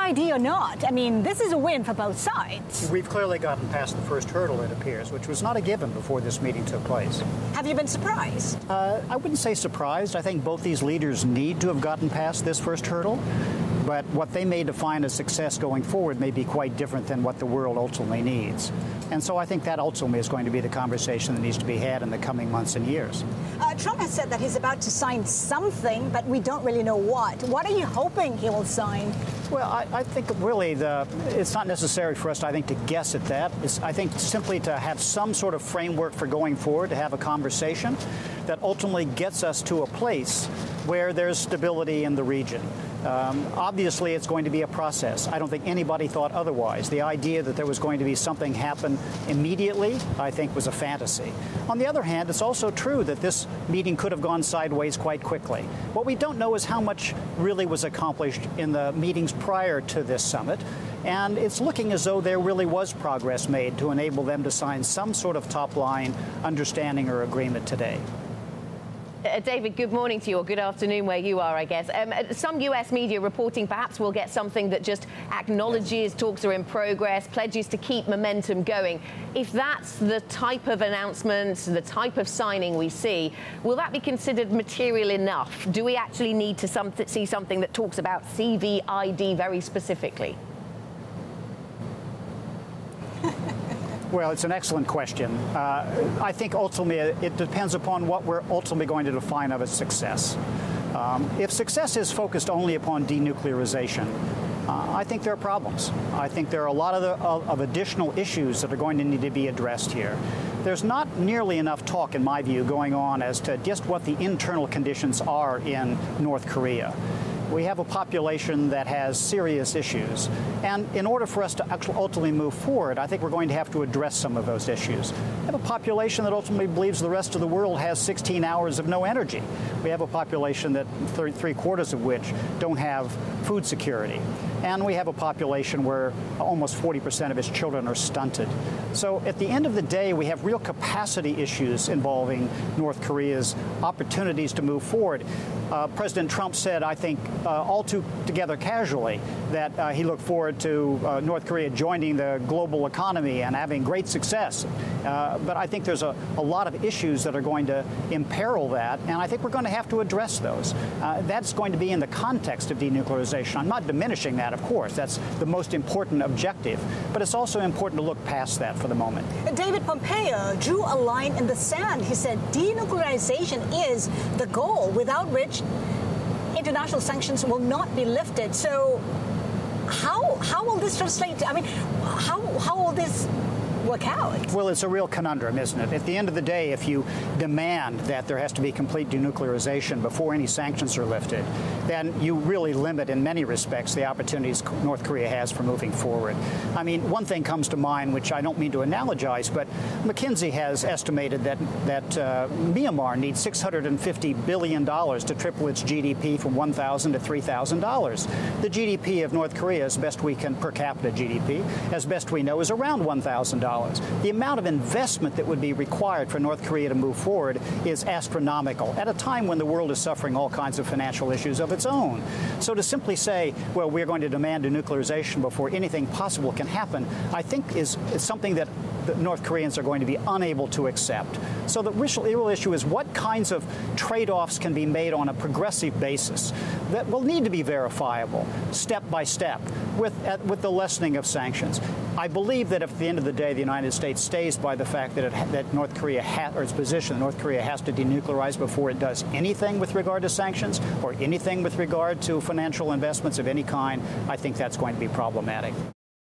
idea or not, I mean, this is a win for both sides. We've clearly gotten past the first hurdle, it appears, which was not a given before this meeting took place. Have you been surprised? I wouldn't say surprised. I think both these leaders need to have gotten past this first hurdle. But what they may define as success going forward may be quite different than what the world ultimately needs. And so I think that ultimately is going to be the conversation that needs to be had in the coming months and years. Trump has said that he's about to sign something, but we don't really know what. What are you hoping he will sign? Well, I think really it's not necessary for us, I think, to guess at that. I think simply to have some sort of framework for going forward, to have a conversation that ultimately gets us to a place where there's stability in the region. Obviously, it's going to be a process. I don't think anybody thought otherwise. The idea that there was going to be something happen immediately, I think, was a fantasy. On the other hand, it's also true that this meeting could have gone sideways quite quickly. What we don't know is how much really was accomplished in the meetings prior to this summit. And it's looking as though there really was progress made to enable them to sign some sort of top-line understanding or agreement today. David, good morning to you, or good afternoon where you are, I guess. Some US media reporting perhaps we'll get something that just acknowledges talks are in progress, pledges to keep momentum going. If that's the type of announcement, the type of signing we see, will that be considered material enough? Do we actually need to see something that talks about CVID very specifically? Well, it's an excellent question. I think ultimately it depends upon what we're ultimately going to define of as success. If success is focused only upon denuclearization, I think there are problems. I think there are a lot of additional issues that are going to need to be addressed here. There's not nearly enough talk, in my view, going on as to just what the internal conditions are in North Korea. We have a population that has serious issues. And in order for us to actually ultimately move forward, I think we're going to have to address some of those issues. We have a population that ultimately believes the rest of the world has 16 hours of no energy. We have a population that three-quarters of which don't have food security. And we have a population where almost 40% of its children are stunted. So at the end of the day, we have real capacity issues involving North Korea's opportunities to move forward. President Trump said, I think, all too together casually, that he looked forward to North Korea joining the global economy and having great success. But I think there's a lot of issues that are going to imperil that, and I think we're going to have to address those. That's going to be in the context of denuclearization. I'm not diminishing that, of course. That's the most important objective. But it's also important to look past that for the moment. David Pompeo drew a line in the sand. He said denuclearization is the goal, without which international sanctions will not be lifted. So how will this translate? I mean, how will this work out? Well, it's a real conundrum, isn't it? At the end of the day, if you demand that there has to be complete denuclearization before any sanctions are lifted, then you really limit, in many respects, the opportunities North Korea has for moving forward. I mean, one thing comes to mind, which I don't mean to analogize, but McKinsey has estimated that Myanmar needs $650 billion to triple its GDP from $1,000 to $3,000. The GDP of North Korea, as best we can, per capita GDP, as best we know, is around $1,000. The amount of investment that would be required for North Korea to move forward is astronomical at a time when the world is suffering all kinds of financial issues of its own. So to simply say, well, we're going to demand denuclearization before anything possible can happen, I think is something that the North Koreans are going to be unable to accept. So the real issue is what kinds of trade-offs can be made on a progressive basis that will need to be verifiable step by step with the lessening of sanctions. I believe that if at the end of the day the United States stays by the fact that North Korea or its position that North Korea has to denuclearize before it does anything with regard to sanctions or anything with regard to financial investments of any kind, I think that's going to be problematic.